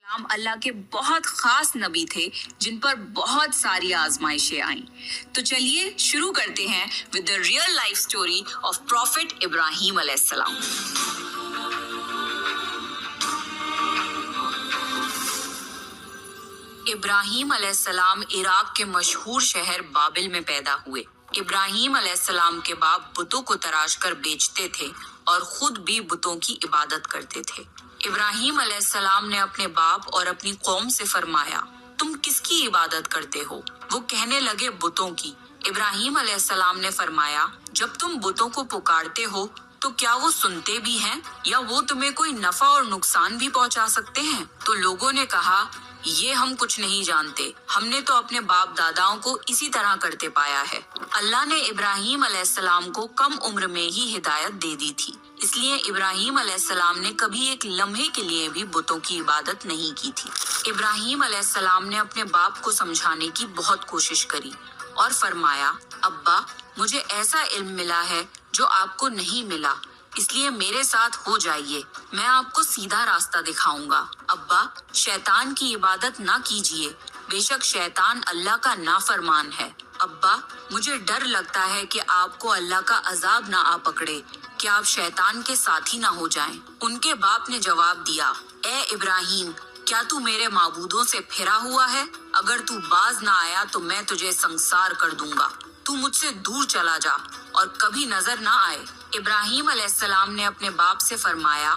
कलाम अल्लाह के बहुत खास नबी थे जिन पर बहुत सारी आजमाइशें आईं। तो चलिए शुरू करते हैं with the real life story of profit Ibrahim अलैहिस्सलाम। इब्राहिम अलैहिस्सलाम इराक के मशहूर शहर बाबिल में पैदा हुए। इब्राहिम अलैहिस्सलाम के बाप बुतों को तराश कर बेचते थे और खुद भी बुतों की इबादत करते थे। इब्राहिम अलैहिस्सलाम ने अपने बाप और अपनी कौम से फरमाया, तुम किसकी इबादत करते हो? वो कहने लगे, बुतों की। इब्राहिम अलैहिस्सलाम ने फरमाया, जब तुम बुतों को पुकारते हो तो क्या वो सुनते भी हैं या वो तुम्हें कोई नफा और नुकसान भी पहुंचा सकते हैं? तो लोगों ने कहा, ये हम कुछ नहीं जानते, हमने तो अपने बाप दादाओं को इसी तरह करते पाया है। अल्लाह ने इब्राहिम अलैहिस्सलाम को कम उम्र में ही हिदायत दे दी थी, इसलिए इब्राहिम अलैहिस्सलाम ने कभी एक लम्हे के लिए भी बुतों की इबादत नहीं की थी। इब्राहिम अलैहिस्सलाम ने अपने बाप को समझाने की बहुत कोशिश करी और फरमाया, अब्बा, मुझे ऐसा इल्म मिला है जो आपको नहीं मिला, इसलिए मेरे साथ हो जाइए, मैं आपको सीधा रास्ता दिखाऊंगा। अब्बा, शैतान की इबादत ना कीजिए, बेशक शैतान अल्लाह का नाफरमान है। अब्बा, मुझे डर लगता है कि आपको अल्लाह का अजाब ना आ पकड़े, कि आप शैतान के साथी ना हो जाएं। उनके बाप ने जवाब दिया, ए इब्राहिम, क्या तू मेरे माबूदों से फिरा हुआ है? अगर तू बाज ना आया तो मैं तुझे संसार कर दूंगा। तू मुझसे दूर चला जा और कभी नजर ना आए। इब्राहिम अलैहिस्सलाम ने अपने बाप से फरमाया,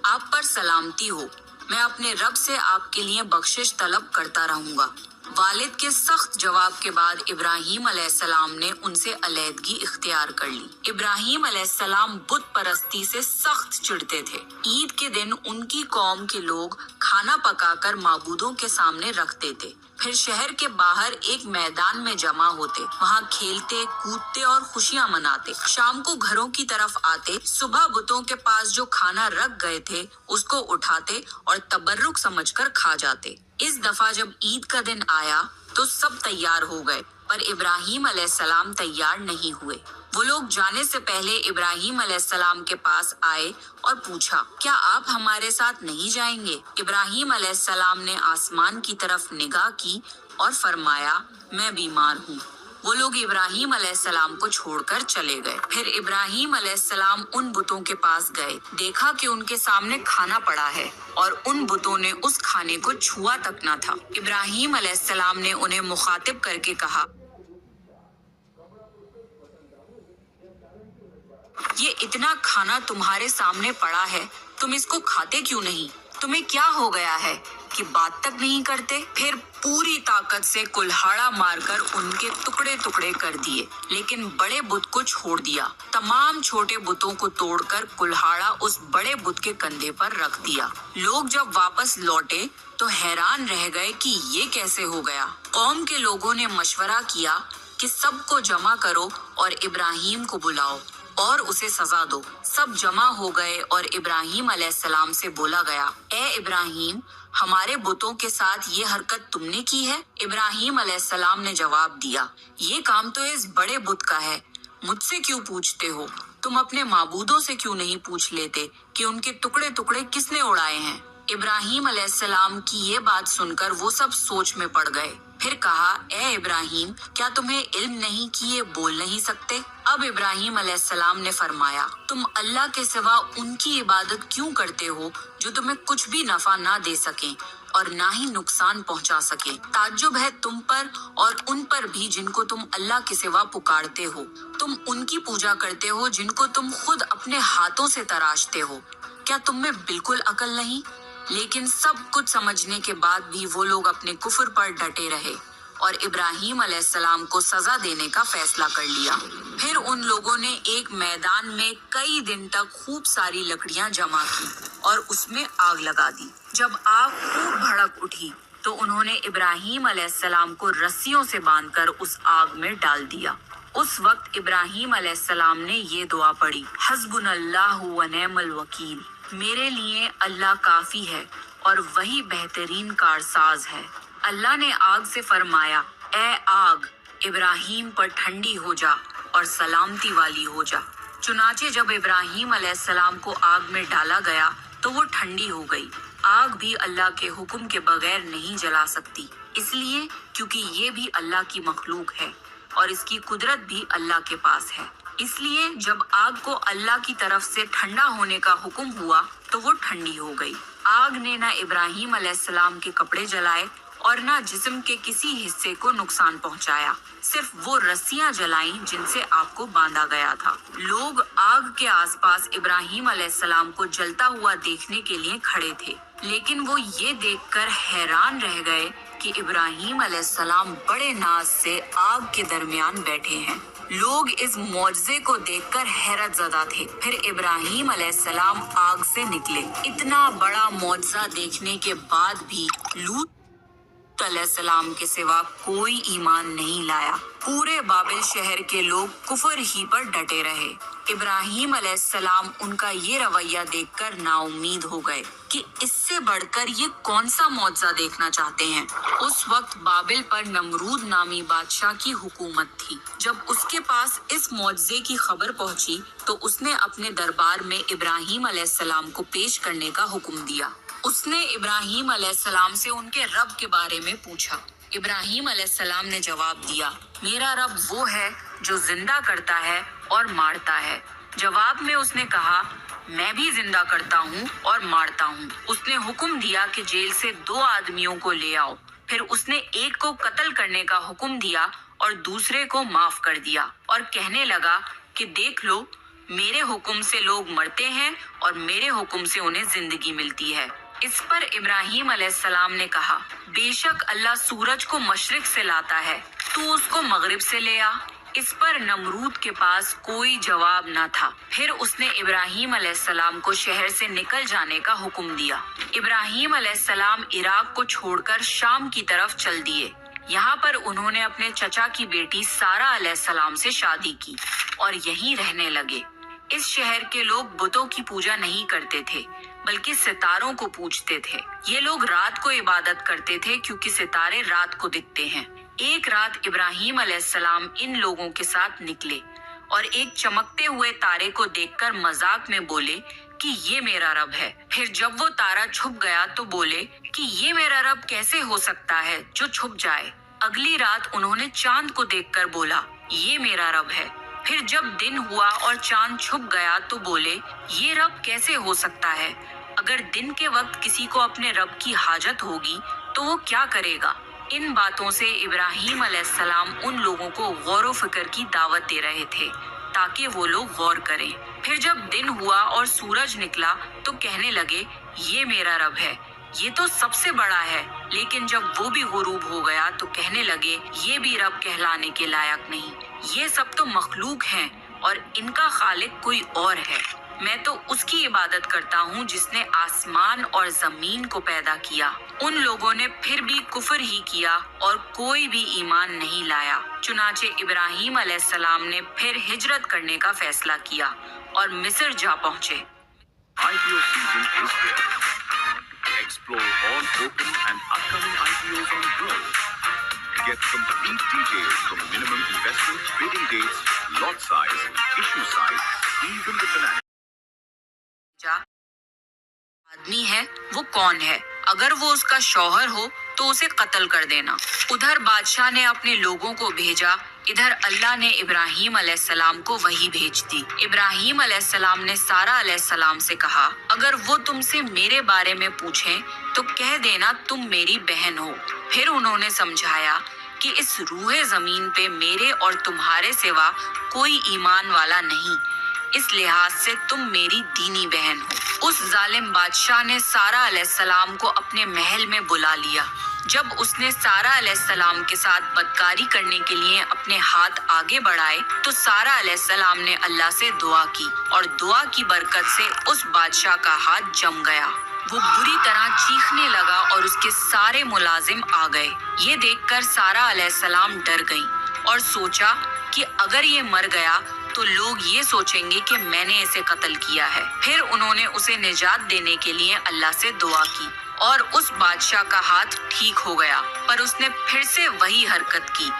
आप पर सलामती हो, मैं अपने रब से आपके लिए बख्शिश तलब करता रहूंगा। वालिद के सख्त जवाब के बाद इब्राहिम अलैहिस्सलाम ने उनसे अलैदगी इख्तियार कर ली। इब्राहिम अलैहिस्सलाम बुत परस्ती से सख्त चिढ़ते थे। ईद के दिन उनकी कौम के लोग खाना पकाकर माबूदों के सामने रखते थे, फिर शहर के बाहर एक मैदान में जमा होते, वहाँ खेलते कूदते और खुशियाँ मनाते। शाम को घरों की तरफ आते, सुबह बुतों के पास जो खाना रख गए थे उसको उठाते और तबर्रुक समझकर खा जाते। इस दफा जब ईद का दिन आया तो सब तैयार हो गए, पर इब्राहिम अलैहिस्सलाम तैयार नहीं हुए। वो लोग जाने से पहले इब्राहिम अलैहिस्सलाम के पास आए और पूछा, क्या आप हमारे साथ नहीं जाएंगे? इब्राहिम अलैहिस्सलाम ने आसमान की तरफ निगाह की और फरमाया, मैं बीमार हूँ। वो लोग इब्राहिम अलैहिस्सलाम को छोड़कर चले गए। फिर इब्राहिम अलैहिस्सलाम उन बुतों के पास गए, देखा कि उनके सामने खाना पड़ा है और उन बुतों ने उस खाने को छुआ तक न था। इब्राहिम अलैहिस्सलाम ने उन्हें मुखातिब करके कहा, ये इतना खाना तुम्हारे सामने पड़ा है, तुम इसको खाते क्यों नहीं? तुम्हें क्या हो गया है कि बात तक नहीं करते? फिर पूरी ताकत से कुल्हाड़ा मारकर उनके टुकड़े टुकड़े कर दिए, लेकिन बड़े बुत को छोड़ दिया। तमाम छोटे बुतों को तोड़कर कुल्हाड़ा उस बड़े बुत के कंधे पर रख दिया। लोग जब वापस लौटे तो हैरान रह गए कि ये कैसे हो गया। कौम के लोगों ने मशवरा किया कि सबको जमा करो और इब्राहिम को बुलाओ और उसे सजा दो। सब जमा हो गए और इब्राहिम अलैहिस्सलाम से बोला गया, ए इब्राहिम, हमारे बुतों के साथ ये हरकत तुमने की है? इब्राहिम अलैहिस्सलाम ने जवाब दिया, ये काम तो इस बड़े बुत का है, मुझसे क्यों पूछते हो? तुम अपने माबूदों से क्यों नहीं पूछ लेते कि उनके टुकड़े टुकड़े किसने उड़ाए हैं? इब्राहिम अलैहिस्सलाम की ये बात सुनकर वो सब सोच में पड़ गए। फिर कहा, ए इब्राहिम, क्या तुम्हें इल्म नहीं कि ये बोल नहीं सकते? अब इब्राहिम अलैहिस्सलाम ने फरमाया, तुम अल्लाह के सिवा उनकी इबादत क्यों करते हो जो तुम्हें कुछ भी नफा ना दे सके और ना ही नुकसान पहुंचा सके? ताज्जुब है तुम पर और उन पर भी जिनको तुम अल्लाह के सिवा पुकारते हो। तुम उनकी पूजा करते हो जिनको तुम खुद अपने हाथों से तराशते हो। क्या तुम में बिल्कुल अकल नहीं? लेकिन सब कुछ समझने के बाद भी वो लोग अपने कुफ्र पर डटे रहे और इब्राहिम अलैहिस्सलाम को सजा देने का फैसला कर लिया। फिर उन लोगों ने एक मैदान में कई दिन तक खूब सारी लकड़ियां जमा की और उसमें आग लगा दी। जब आग खूब भड़क उठी तो उन्होंने इब्राहिम अलैहिस्सलाम को रस्सियों से बांधकर उस आग में डाल दिया। उस वक्त इब्राहिम अलैहिस्सलाम ने ये दुआ पढ़ी, हस्बुनल्लाहु व निअमल वकील, मेरे लिए अल्लाह काफी है और वही बेहतरीन कारसाज है। अल्लाह ने आग से फरमाया, ए आग, इब्राहिम पर ठंडी हो जा और सलामती वाली हो जा। चुनाचे जब इब्राहिम अलैहिस्सलाम को आग में डाला गया तो वो ठंडी हो गई। आग भी अल्लाह के हुक्म के बगैर नहीं जला सकती, इसलिए क्योंकि ये भी अल्लाह की मखलूक है और इसकी कुदरत भी अल्लाह के पास है। इसलिए जब आग को अल्लाह की तरफ से ठंडा होने का हुक्म हुआ तो वो ठंडी हो गई। आग ने ना इब्राहीम अलैहिस्सलाम के कपड़े जलाए और ना जिस्म के किसी हिस्से को नुकसान पहुंचाया, सिर्फ वो रस्सियां जलाईं जिनसे आग को बांधा गया था। लोग आग के आसपास इब्राहीम अलैहिस्सलाम को जलता हुआ देखने के लिए खड़े थे, लेकिन वो ये देखकर हैरान रह गए कि इब्राहीम अलैहिस्सलाम बड़े नाज से आग के दरमियान बैठे हैं। लोग इस मौजज़े को देखकर हैरत ज़दा थे। फिर इब्राहीम अलैहिस्सलाम आग से निकले। इतना बड़ा मौजज़ा देखने के बाद भी लूत अलैहिस्सलाम के सिवा कोई ईमान नहीं लाया। पूरे बाबिल शहर के लोग कुफर ही पर डटे रहे। इब्राहीम अलैहिस्सलाम उनका ये रवैया देखकर नाउम्मीद हो गए कि इससे बढ़कर ये कौन सा मौजज़ा देखना चाहते हैं। उस वक्त बाबिल पर नमरूद नामी बादशाह की हुकूमत थी। जब उसके पास इस मौजज़े की खबर पहुंची तो उसने अपने दरबार में इब्राहीम अलैहिस्सलाम को पेश करने का हुक्म दिया। उसने इब्राहीम अलैहिस्सलाम से उनके रब के बारे में पूछा। इब्राहीम अलैहिस्सलाम ने जवाब दिया, मेरा रब वो है जो जिंदा करता है और मारता है। जवाब में उसने कहा, मैं भी जिंदा करता हूँ और मारता हूँ। उसने हुक्म दिया कि जेल से 2 आदमियों को ले आओ। फिर उसने एक को कत्ल करने का हुक्म दिया और दूसरे को माफ कर दिया और कहने लगा कि देख लो, मेरे हुक्म से लोग मरते हैं और मेरे हुक्म से उन्हें जिंदगी मिलती है। इस पर इब्राहीम अलैहिस्सलाम ने कहा, बेशक अल्लाह सूरज को मशरिक से लाता है, तू उसको मगरिब से ले आ। इस पर नमरूद के पास कोई जवाब न था। फिर उसने इब्राहीम अलैहिस्सलाम को शहर से निकल जाने का हुक्म दिया। इब्राहीम अलैहिस्सलाम इराक को छोड़कर शाम की तरफ चल दिए। यहाँ पर उन्होंने अपने चचा की बेटी सारा अलैहिस्सलाम से शादी की और यहीं रहने लगे। इस शहर के लोग बुतों की पूजा नहीं करते थे, बल्कि सितारों को पूजते थे। ये लोग रात को इबादत करते थे क्योंकि सितारे रात को दिखते हैं। एक रात इब्राहीम अलैहिस्सलाम इन लोगों के साथ निकले और एक चमकते हुए तारे को देखकर मजाक में बोले कि ये मेरा रब है। फिर जब वो तारा छुप गया तो बोले कि ये मेरा रब कैसे हो सकता है जो छुप जाए। अगली रात उन्होंने चांद को देखकर बोला, ये मेरा रब है। फिर जब दिन हुआ और चांद छुप गया तो बोले, ये रब कैसे हो सकता है। अगर दिन के वक्त किसी को अपने रब की हाजत होगी तो वो क्या करेगा। इन बातों से इब्राहीम अलैहिस्सलाम उन लोगों को गौर व फिक्र की दावत दे रहे थे ताकि वो लोग गौर करें। फिर जब दिन हुआ और सूरज निकला तो कहने लगे, ये मेरा रब है, ये तो सबसे बड़ा है। लेकिन जब वो भी गुरूब हो गया तो कहने लगे, ये भी रब कहलाने के लायक नहीं, ये सब तो मखलूक हैं और इनका खालिक कोई और है। मैं तो उसकी इबादत करता हूँ जिसने आसमान और जमीन को पैदा किया। उन लोगों ने फिर भी कुफर ही किया और कोई भी ईमान नहीं लाया। चुनाचे इब्राहीम अलैहिस्सलाम ने फिर हिजरत करने का फैसला किया और मिस्र जा पहुँचे। IPO season is here. Explore all open and upcoming IPOs on Grow. Get complete details from minimum investment, bidding dates, lot size, issue size, even the financial. आदमी है वो कौन है, अगर वो उसका शौहर हो तो उसे कत्ल कर देना। उधर बादशाह ने अपने लोगों को भेजा, इधर अल्लाह ने इब्राहीम अलैहिस्सलाम को वही भेज दी। इब्राहीम अलैहिस्सलाम ने सारा अलैहिस्सलाम से कहा, अगर वो तुमसे मेरे बारे में पूछें तो कह देना तुम मेरी बहन हो। फिर उन्होंने समझाया कि इस रूहे जमीन पे मेरे और तुम्हारे सिवा कोई ईमान वाला नहीं, इस लिहाज से तुम मेरी दीनी बहन हो। उस जालिम बादशाह ने सारा अलैहिस्सलाम को अपने महल में बुला लिया। जब उसने सारा अलैहिस्सलाम के साथ बदकारी करने के लिए अपने हाथ आगे बढ़ाए तो सारा अलैहिस्सलाम ने अल्लाह से दुआ की और दुआ की बरकत से उस बादशाह का हाथ जम गया। वो बुरी तरह चीखने लगा और उसके सारे मुलाजिम आ गए। ये देखकर सारा अलैहिस्सलाम डर गई और सोचा कि अगर ये मर गया तो लोग ये सोचेंगे कि मैंने इसे कत्ल किया है। फिर उन्होंने उसे निजात देने के लिए अल्लाह से दुआ की और उस बादशाह का हाथ ठीक हो गया, पर उसने फिर से वही हरकत की,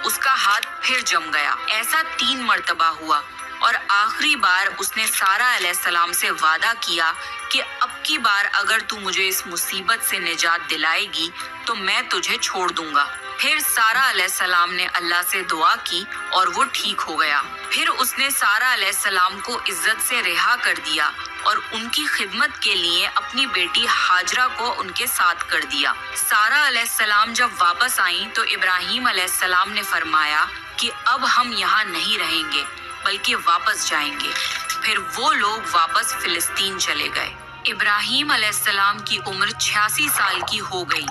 उसका हाथ फिर जम गया। ऐसा 3 मर्तबा हुआ। اور آخری بار اس نے سارہ علیہ السلام سے وعدہ کیا کہ اب کی بار اگر تو مجھے اس مصیبت سے نجات دلائے گی تو میں تجھے چھوڑ دوں گا۔ پھر سارہ علیہ السلام نے اللہ سے دعا کی اور وہ ٹھیک ہو گیا۔ پھر اس نے سارہ علیہ السلام کو عزت سے رہا کر دیا اور ان کی خدمت کے لیے اپنی بیٹی ہاجرہ کو ان کے ساتھ کر دیا۔ سارہ علیہ السلام جب واپس آئیں تو ابراہیم علیہ السلام نے فرمایا کہ اب ہم یہاں نہیں رہیں گے بلکہ واپس جائیں گے۔ پھر وہ لوگ واپس فلسطین چلے گئے۔ ابراہیم علیہ السلام کی عمر 86 سال کی ہو گئی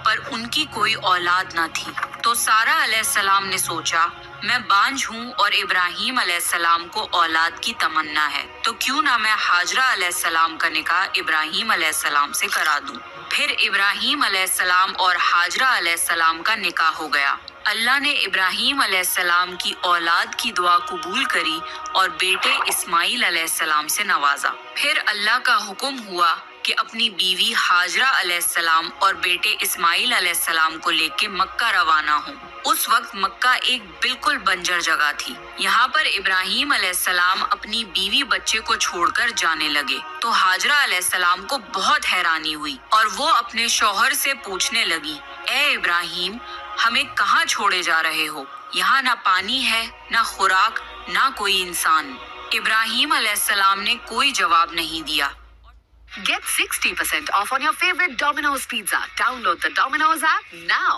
پر ان کی کوئی اولاد نہ تھی، تو سارہ علیہ السلام نے سوچا میں بانجھ ہوں اور ابراہیم علیہ السلام کو اولاد کی تمنا ہے تو کیوں نہ میں ہاجرہ علیہ السلام کا نکاح ابراہیم علیہ السلام سے کرا دوں۔ پھر ابراہیم علیہ السلام اور ہاجرہ علیہ السلام کا نکاح ہو گیا۔ اللہ نے ابراہیم علیہ السلام کی اولاد کی دعا قبول کری اور بیٹے اسماعیل علیہ السلام سے نوازا۔ پھر اللہ کا حکم ہوا کہ اپنی بیوی ہاجرہ علیہ السلام اور بیٹے اسماعیل علیہ السلام کو لے کے مکہ روانہ ہوں۔ اس وقت مکہ ایک بالکل بنجر جگہ تھی۔ یہاں پر ابراہیم علیہ السلام اپنی بیوی بچے کو چھوڑ کر جانے لگے تو ہاجرہ علیہ السلام کو بہت حیرانی ہوئی اور وہ اپنے شوہر سے پوچھنے لگی، اے ابراہیم، ہمیں کہاں چھوڑے جا رہے ہو؟ یہاں نہ پانی ہے، نہ خوراک، نہ کوئی انسان۔ ابراہیم علیہ السلام نے کوئی جواب نہیں دیا۔ Get 60% off on your favorite Domino's pizza. Download the Domino's app now.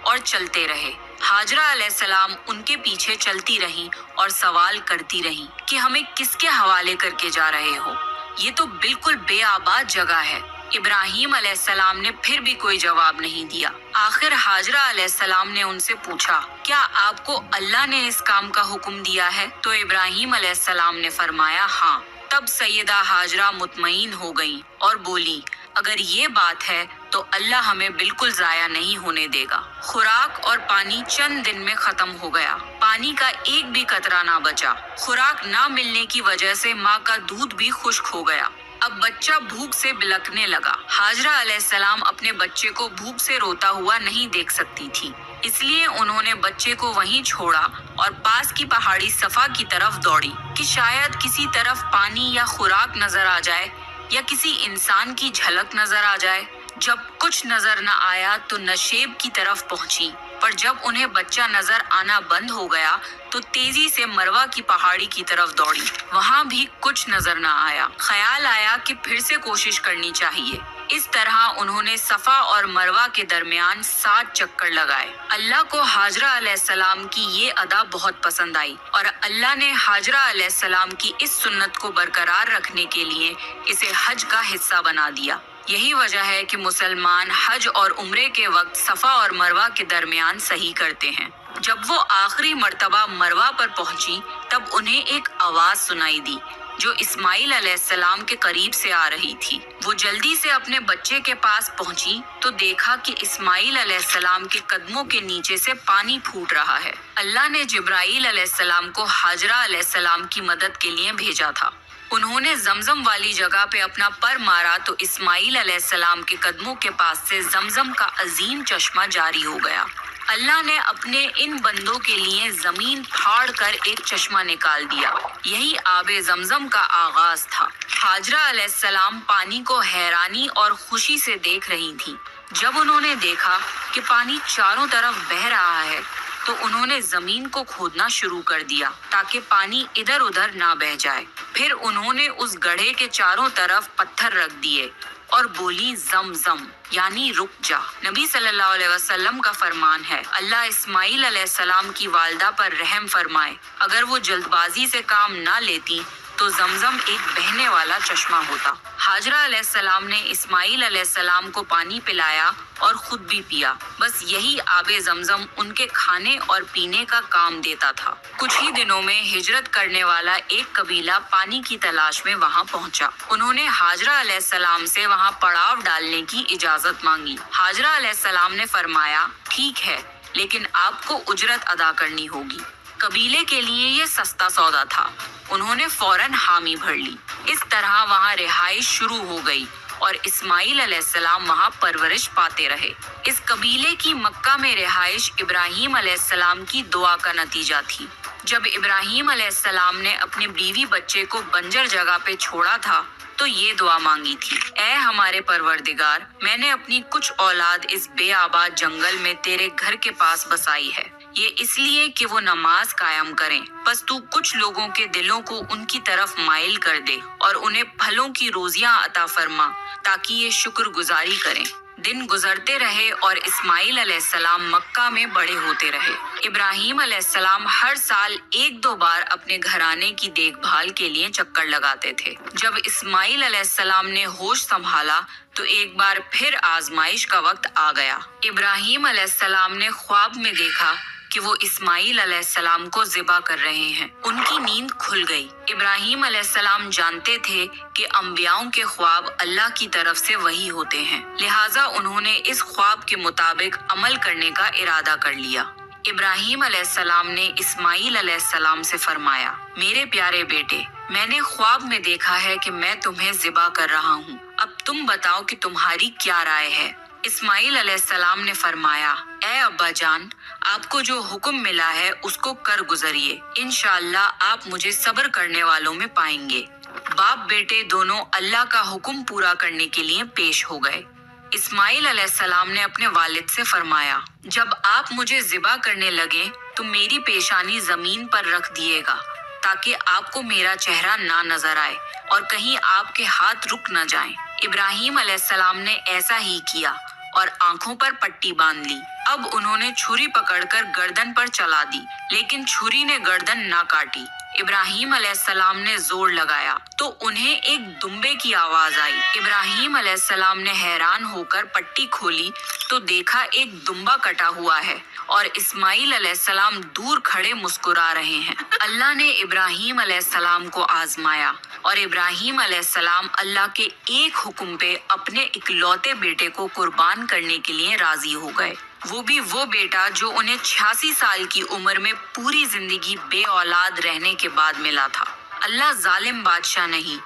اور چلتے رہے۔ ہاجرہ علیہ السلام ان کے پیچھے چلتی رہیں اور سوال کرتی رہیں کہ ہمیں کس کے حوالے کر کے جا رہے ہو؟ یہ تو بالکل بے آباد جگہ ہے۔ ابراہیم علیہ السلام نے پھر بھی کوئی جواب نہیں دیا۔ آخر ہاجرہ علیہ السلام نے ان سے پوچھا، کیا آپ کو اللہ نے اس کام کا حکم دیا ہے؟ تو ابراہیم علیہ السلام نے فرمایا ہاں۔ تب سیدہ ہاجرہ مطمئن ہو گئیں اور بولی، اگر یہ بات ہے تو اللہ ہمیں بالکل ضائع نہیں ہونے دے گا۔ خوراک اور پانی چند دن میں ختم ہو گیا۔ پانی کا ایک بھی قطرہ نہ بچا۔ خوراک نہ ملنے کی وجہ سے ماں کا دودھ بھی خشک ہو گیا۔ اب بچہ بھوک سے بلکنے لگا۔ ہاجرہ علیہ السلام اپنے بچے کو بھوک سے روتا ہوا نہیں دیکھ سکتی تھی، اس لیے انہوں نے بچے کو وہیں چھوڑا اور پاس کی پہاڑی صفا کی طرف دوڑی کہ شاید کسی طرف پانی یا خوراک نظر آ جائے یا کسی انسان کی جھلک نظر آ جائے۔ جب کچھ نظر نہ آیا تو نشیب کی طرف پہنچی، پر جب انہیں بچہ نظر آنا بند ہو گیا تو تیزی سے مروہ کی پہاڑی کی طرف دوڑی۔ وہاں بھی کچھ نظر نہ آیا۔ خیال آیا کہ پھر سے کوشش کرنی چاہیے۔ اس طرح انہوں نے صفا اور مروہ کے درمیان 7 چکر لگائے۔ اللہ کو ہاجرہ علیہ السلام کی یہ ادا بہت پسند آئی اور اللہ نے ہاجرہ علیہ السلام کی اس سنت کو برقرار رکھنے کے لیے اسے حج کا حصہ بنا دیا۔ یہی وجہ ہے کہ مسلمان حج اور عمرے کے وقت صفا اور مروہ کے درمیان صحیح کرتے ہیں۔ جب وہ آخری مرتبہ مروہ پر پہنچی تب انہیں ایک آواز سنائی دی جو اسماعیل علیہ السلام کے قریب سے آ رہی تھی۔ وہ جلدی سے اپنے بچے کے پاس پہنچی تو دیکھا کہ اسماعیل علیہ السلام کے قدموں کے نیچے سے پانی پھوٹ رہا ہے۔ اللہ نے جبرائیل علیہ السلام کو ہاجرہ علیہ السلام کی مدد کے لیے بھیجا تھا۔ انہوں نے زمزم والی جگہ پہ اپنا پر مارا تو اسماعیل علیہ السلام کے قدموں کے پاس سے زمزم کا عظیم چشمہ جاری ہو گیا۔ اللہ نے اپنے ان بندوں کے لیے زمین پھاڑ کر ایک چشمہ نکال دیا۔ یہی آب زمزم کا آغاز تھا۔ ہاجرہ علیہ السلام پانی کو حیرانی اور خوشی سے دیکھ رہی تھیں۔ جب انہوں نے دیکھا کہ پانی چاروں طرف بہہ رہا ہے تو انہوں نے زمین کو کھودنا شروع کر دیا تاکہ پانی ادھر ادھر نہ بہہ جائے۔ پھر انہوں نے اس گڑھے کے چاروں طرف پتھر رکھ دیے اور بولی زمزم یعنی رک جا۔ نبی صلی اللہ علیہ وسلم کا فرمان ہے، اللہ اسماعیل علیہ السلام کی والدہ پر رحم فرمائے، اگر وہ جلد بازی سے کام نہ لیتی تو زمزم ایک بہنے والا چشمہ ہوتا۔ ہاجرہ علیہ السلام نے اسماعیل علیہ السلام کو پانی پلایا اور خود بھی پیا۔ بس یہی آب زمزم ان کے کھانے اور پینے کا کام دیتا تھا۔ کچھ ہی دنوں میں ہجرت کرنے والا ایک قبیلہ پانی کی تلاش میں وہاں پہنچا۔ انہوں نے ہاجرہ علیہ السلام سے وہاں پڑاؤ ڈالنے کی اجازت مانگی۔ ہاجرہ علیہ السلام نے فرمایا، ٹھیک ہے، لیکن آپ کو اجرت ادا کرنی ہوگی۔ قبیلے کے لیے یہ سستا سودا تھا۔ انہوں نے فوراً حامی بھر لی۔ اس طرح وہاں رہائش شروع ہو گئی और इस्माइल अलैहिस्सलाम वहाँ परवरिश पाते रहे। इस कबीले की मक्का में रिहाइश इब्राहीम अलैहिस्सलाम की दुआ का नतीजा थी। जब इब्राहीम अलैहिस्सलाम ने अपने बीवी बच्चे को बंजर जगह पे छोड़ा था तो ये दुआ मांगी थी, ऐ हमारे परवरदिगार, मैंने अपनी कुछ औलाद इस बेआबाद जंगल में तेरे घर के पास बसाई है, ये इसलिए कि वो नमाज कायम करें। बस तू कुछ लोगों के दिलों को उनकी तरफ माइल कर दे और उन्हें फलों की रोजियां अता फरमा ताकि ये शुक्रगुजारी करें। दिन गुजरते रहे और इस्माइल अलैहिस्सलाम मक्का में बड़े होते रहे। इब्राहीम अलैहिस्सलाम हर साल 1-2 बार अपने घराने की देखभाल के लिए चक्कर लगाते थे। जब इस्माइल अलैहिस्सलाम ने होश संभाला तो एक बार फिर आजमाइश का वक्त आ गया। इब्राहीम अलैहिस्सलाम ने ख्वाब में देखा कि वो इस्माइल अलैहिस्सलाम को ज़िबा कर रहे हैं। उनकी नींद खुल गई। इब्राहीम अलैहिस्सलाम जानते थे कि अंबियाओं के ख्वाब अल्लाह की तरफ से वही होते हैं, लिहाजा उन्होंने इस ख्वाब के मुताबिक अमल करने का इरादा कर लिया। इब्राहीम अलैहिस्सलाम ने इस्माइल अलैहिस्सलाम से फरमाया, मेरे प्यारे बेटे, मैंने ख्वाब में देखा है कि मैं तुम्हें ज़िबा कर रहा हूँ। अब तुम बताओ कि तुम्हारी क्या राय है। इस्माइल अलैहिस्सलाम ने फरमाया, ऐ अब्बा जान, आपको जो हुक्म मिला है उसको कर गुजरिए, इंशाअल्लाह आप मुझे सब्र करने वालों में पाएंगे। बाप बेटे दोनों अल्लाह का हुक्म पूरा करने के लिए पेश हो गए। इस्माइल अलैहिस्सलाम ने अपने वालिद से फरमाया, जब आप मुझे ज़िबा करने लगे तो मेरी पेशानी जमीन पर रख दिएगा ताकि आपको मेरा चेहरा ना नजर आए और कहीं आपके हाथ रुक न जाएं। इब्राहीम अलैहिस्सलाम ने ऐसा ही किया और आंखों पर पट्टी बांध ली। अब उन्होंने छुरी पकड़कर गर्दन पर चला दी, लेकिन छुरी ने गर्दन ना काटी। इब्राहीम अलैहिस्सलाम ने जोर लगाया तो उन्हें एक दुम्बे की आवाज आई। इब्राहीम अलैहिस्सलाम ने हैरान होकर पट्टी खोली तो देखा एक दुम्बा कटा हुआ है और इस्माइल अलैहिस्सलाम दूर खड़े मुस्कुरा रहे हैं। अल्लाह ने इब्राहीम अलैहिस्सलाम को आजमाया और इब्राहीम अलैहिस्सलाम अल्लाह के एक हुक्म पे अपने इकलौते बेटे को कुर्बान करने के लिए राजी हो गए। वो भी वो बेटा जो उन्हें 86 साल की उम्र में पूरी जिंदगी बे औलाद रहने के बाद मिला था। अल्लाह जालिम बादशाह नहीं।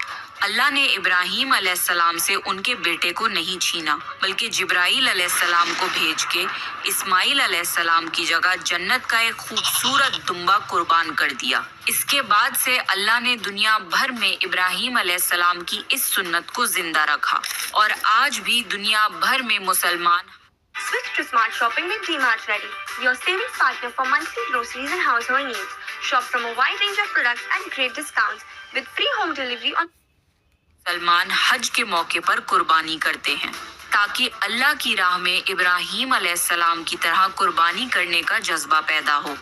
अल्लाह ने इब्राहीम अलैहिस्सलाम से उनके बेटे को नहीं छीना, बल्कि जिब्राईल अलैहिस्सलाम को भेज के इस्माइल अलैहिस्सलाम की जगह जन्नत का एक खूबसूरत दुम्बा कुर्बान कर दिया। इसके बाद से अल्लाह ने दुनिया भर में इब्राहीम अलैहिस्सलाम की इस सुन्नत को जिंदा रखा और आज भी दुनिया भर में मुसलमान Switch to smart shopping with DMart Ready, your savings partner for monthly groceries and household needs. Shop from a wide range of products at great discounts with free home delivery on मुसलमान हज के मौके पर कुर्बानी करते हैं ताकि अल्लाह की राह में इब्राहीम अलैहिस्सलाम की तरह कुर्बानी करने का जज्बा पैदा हो।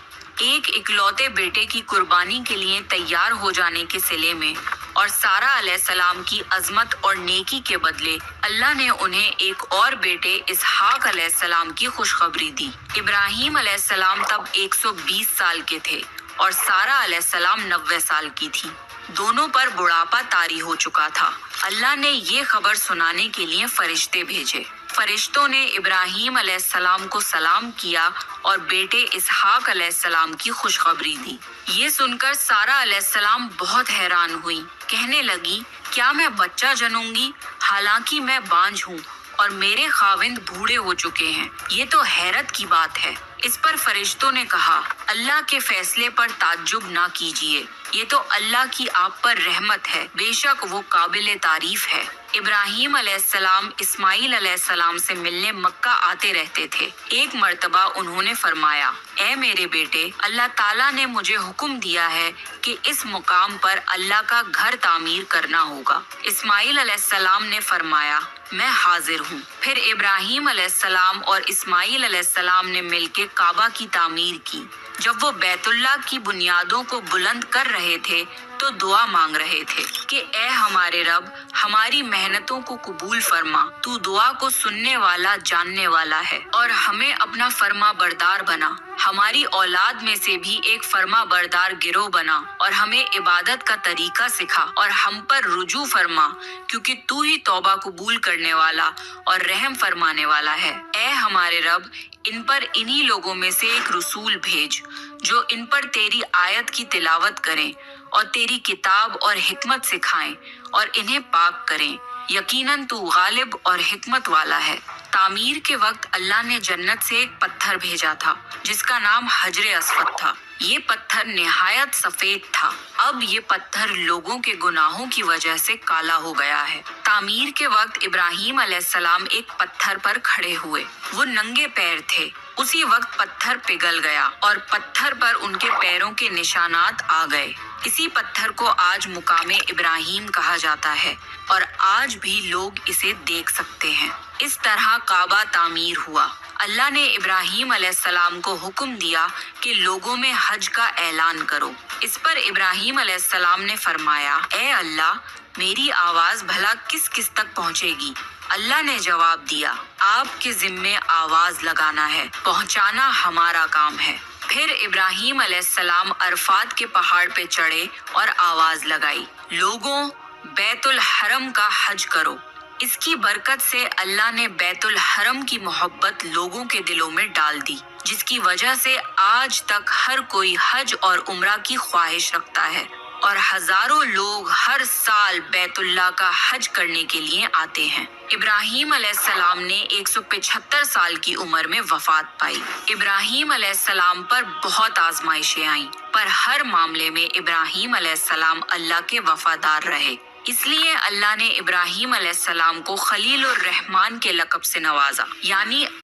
एक इकलौते बेटे की कुर्बानी के लिए तैयार हो जाने के सिले में और सारा अलैहिस्सलाम की अजमत और नेकी के बदले अल्लाह ने उन्हें एक और बेटे इसहाक अलैहिस्सलाम की खुशखबरी दी। इब्राहीम अलैहिस्सलाम तब 120 साल के थे और सारा अलैहिस्सलाम 90 साल की थी। दोनों पर बुढ़ापा तारी हो चुका था। अल्लाह ने ये खबर सुनाने के लिए फरिश्ते भेजे। फरिश्तों ने इब्राहीम अलैहिस्सलाम को सलाम किया और बेटे इसहाक अलैहिस्सलाम की खुशखबरी दी। ये सुनकर सारा अलैहिस्सलाम बहुत हैरान हुई। कहने लगी, क्या मैं बच्चा जनूंगी? हालांकि मैं बांझ हूँ और मेरे खाविंद बूढ़े हो चुके हैं। ये तो हैरत की बात है। इस पर फरिश्तों ने कहा, अल्लाह के फैसले पर ताज्जुब ना कीजिए, ये तो अल्लाह की आप पर रहमत है, बेशक वो काबिल तारीफ है। इब्राहीम अलैहिस्सलाम इस्माइल अलैहिस्सलाम से मिलने मक्का आते रहते थे। एक मर्तबा उन्होंने फरमाया, ऐ मेरे बेटे, अल्लाह ताला ने मुझे हुक्म दिया है कि इस मुकाम पर अल्लाह का घर तामीर करना होगा। इस्माइल अलैहिस्सलाम ने फरमाया, मैं हाजिर हूँ। फिर इब्राहीम अलैहिस्सलाम और इस्माइल अलैहिस्सलाम ने मिलकर काबा की तामीर की। जब वो बैतुल्लाह की बुनियादों को बुलंद कर रहे थे तो दुआ मांग रहे थे कि ऐ हमारे रब, हमारी मेहनतों को कबूल फरमा, तू दुआ को सुनने वाला जानने वाला है और हमें अपना फर्मा बरदार बना। हमारी औलाद में से भी एक फर्मा बरदार गिरोह बना और हमें इबादत का तरीका सिखा और हम पर रुजू फरमा, क्योंकि तू ही तौबा कबूल करने वाला और रहम फरमाने वाला है। ऐ हमारे रब, इन पर इन्हीं लोगों में से एक रसूल भेज जो इन पर तेरी आयत की तिलावत करें और तेरी किताब और हिकमत सिखाएं और इन्हें पाक करें। یقیناً تو غالب اور حکمت والا ہے۔ تعمیر کے وقت اللہ نے جنت سے ایک پتھر بھیجا تھا جس کا نام حجر اسود تھا۔ یہ پتھر نہایت سفید تھا۔ اب یہ پتھر لوگوں کے گناہوں کی وجہ سے کالا ہو گیا ہے۔ تعمیر کے وقت ابراہیم علیہ السلام ایک پتھر پر کھڑے ہوئے۔ وہ ننگے پیر تھے۔ اسی وقت پتھر پگھل گیا اور پتھر پر ان کے پیروں کے نشانات آ گئے۔ اسی پتھر کو آج مقام ابراہیم کہا جاتا ہے اور آج بھی لوگ اسے دیکھ سکتے ہیں۔ اس طرح کعبہ تعمیر ہوا۔ اللہ نے ابراہیم علیہ السلام کو حکم دیا کہ لوگوں میں حج کا اعلان کرو۔ اس پر ابراہیم علیہ السلام نے فرمایا، اے اللہ، میری آواز بھلا کس کس تک پہنچے گی؟ اللہ نے جواب دیا، آپ کے ذمے آواز لگانا ہے، پہنچانا ہمارا کام ہے۔ پھر ابراہیم علیہ السلام عرفات کے پہاڑ پہ چڑھے اور آواز لگائی، لوگوں، بیت الحرم کا حج کرو۔ اس کی برکت سے اللہ نے بیت الحرم کی محبت لوگوں کے دلوں میں ڈال دی، جس کی وجہ سے آج تک ہر کوئی حج اور عمرہ کی خواہش رکھتا ہے اور ہزاروں لوگ ہر سال بیت اللہ کا حج کرنے کے لیے آتے ہیں۔ ابراہیم علیہ السلام نے 175 سال کی عمر میں وفات پائی۔ ابراہیم علیہ السلام پر بہت آزمائشیں آئیں، پر ہر معاملے میں ابراہیم علیہ السلام اللہ کے وفادار رہے۔ اس لیے اللہ نے ابراہیم علیہ السلام کو خلیل الرحمن کے لقب سے نوازا، یعنی